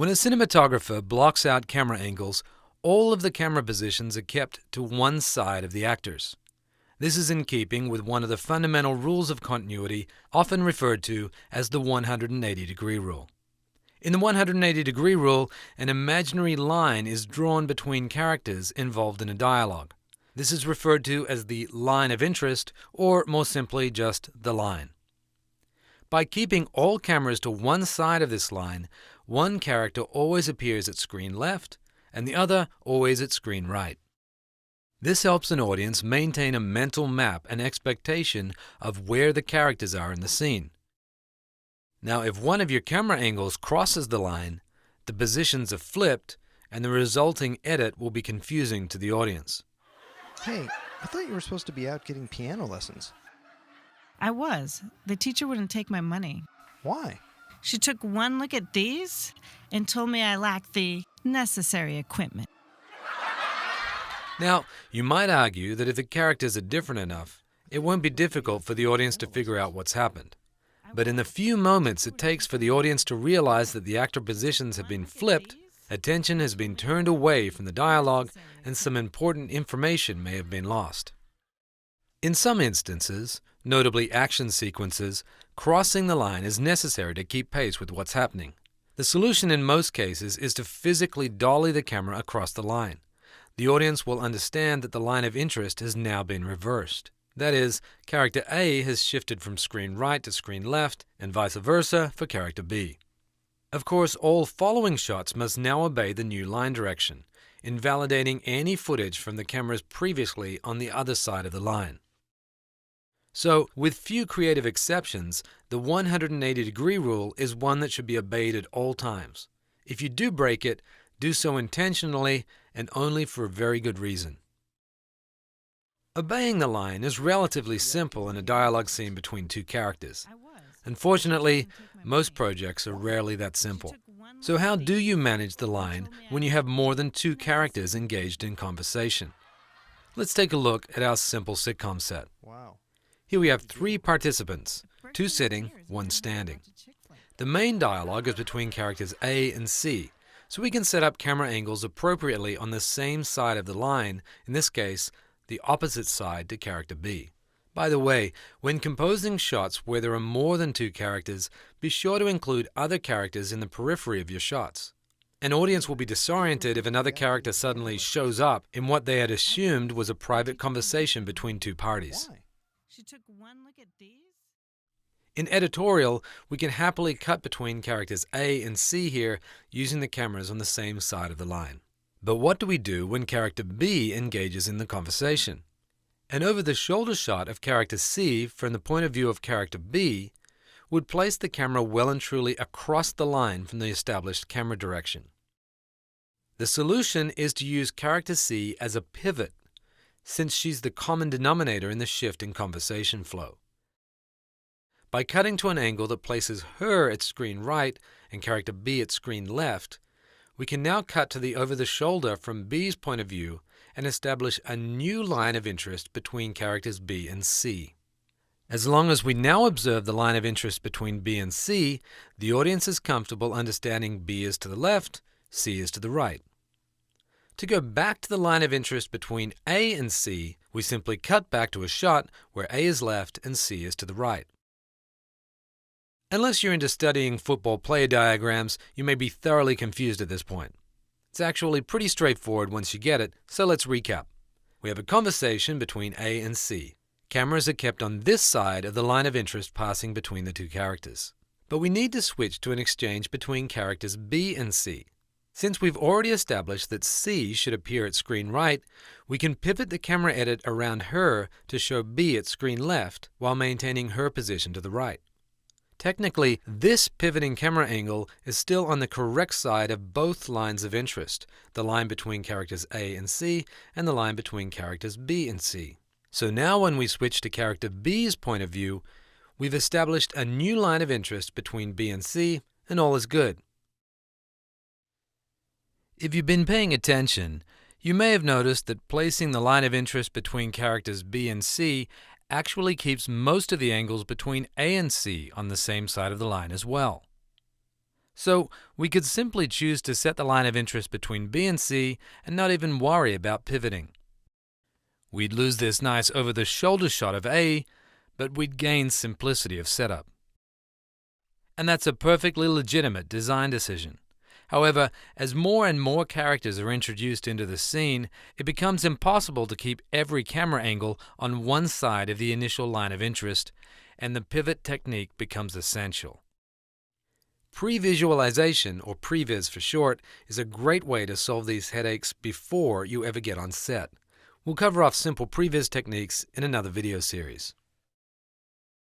When a cinematographer blocks out camera angles, all of the camera positions are kept to one side of the actors. This is in keeping with one of the fundamental rules of continuity, often referred to as the 180-degree rule. In the 180-degree rule, an imaginary line is drawn between characters involved in a dialogue. This is referred to as the line of interest, or more simply, just the line. By keeping all cameras to one side of this line, one character always appears at screen left, and the other always at screen right. This helps an audience maintain a mental map and expectation of where the characters are in the scene. Now, if one of your camera angles crosses the line, the positions are flipped, and the resulting edit will be confusing to the audience. Hey, I thought you were supposed to be out getting piano lessons. I was. The teacher wouldn't take my money. Why? She took one look at these and told me I lacked the necessary equipment. Now, you might argue that if the characters are different enough, it won't be difficult for the audience to figure out what's happened. But in the few moments it takes for the audience to realize that the actor positions have been flipped, attention has been turned away from the dialogue, and some important information may have been lost. In some instances, notably action sequences, crossing the line is necessary to keep pace with what's happening. The solution in most cases is to physically dolly the camera across the line. The audience will understand that the line of interest has now been reversed. That is, character A has shifted from screen right to screen left, and vice versa for character B. Of course, all following shots must now obey the new line direction, invalidating any footage from the cameras previously on the other side of the line. So, with few creative exceptions, the 180-degree rule is one that should be obeyed at all times. If you do break it, do so intentionally and only for a very good reason. Obeying the line is relatively simple in a dialogue scene between two characters. Unfortunately, most projects are rarely that simple. So how do you manage the line when you have more than two characters engaged in conversation? Let's take a look at our simple sitcom set. Wow. Here we have 3 participants, 2 sitting, 1 standing. The main dialogue is between characters A and C, so we can set up camera angles appropriately on the same side of the line, in this case, the opposite side to character B. By the way, when composing shots where there are more than 2 characters, be sure to include other characters in the periphery of your shots. An audience will be disoriented if another character suddenly shows up in what they had assumed was a private conversation between 2 parties. Why? She took one look at these? In editorial, we can happily cut between characters A and C here using the cameras on the same side of the line. But what do we do when character B engages in the conversation? An over-the-shoulder shot of character C from the point of view of character B would place the camera well and truly across the line from the established camera direction. The solution is to use character C as a pivot, since she's the common denominator in the shift in conversation flow. By cutting to an angle that places her at screen right and character B at screen left, we can now cut to the over-the-shoulder from B's point of view and establish a new line of interest between characters B and C. As long as we now observe the line of interest between B and C, the audience is comfortable understanding B is to the left, C is to the right. To go back to the line of interest between A and C, we simply cut back to a shot where A is left and C is to the right. Unless you're into studying football player diagrams, you may be thoroughly confused at this point. It's actually pretty straightforward once you get it, so let's recap. We have a conversation between A and C. Cameras are kept on this side of the line of interest passing between the 2 characters. But we need to switch to an exchange between characters B and C. Since we've already established that C should appear at screen right, we can pivot the camera edit around her to show B at screen left while maintaining her position to the right. Technically, this pivoting camera angle is still on the correct side of both lines of interest, the line between characters A and C and the line between characters B and C. So now when we switch to character B's point of view, we've established a new line of interest between B and C, and all is good. If you've been paying attention, you may have noticed that placing the line of interest between characters B and C actually keeps most of the angles between A and C on the same side of the line as well. So we could simply choose to set the line of interest between B and C and not even worry about pivoting. We'd lose this nice over-the-shoulder shot of A, but we'd gain simplicity of setup. And that's a perfectly legitimate design decision. However, as more and more characters are introduced into the scene, it becomes impossible to keep every camera angle on one side of the initial line of interest, and the pivot technique becomes essential. Pre-visualization, or previs for short, is a great way to solve these headaches before you ever get on set. We'll cover off simple previs techniques in another video series.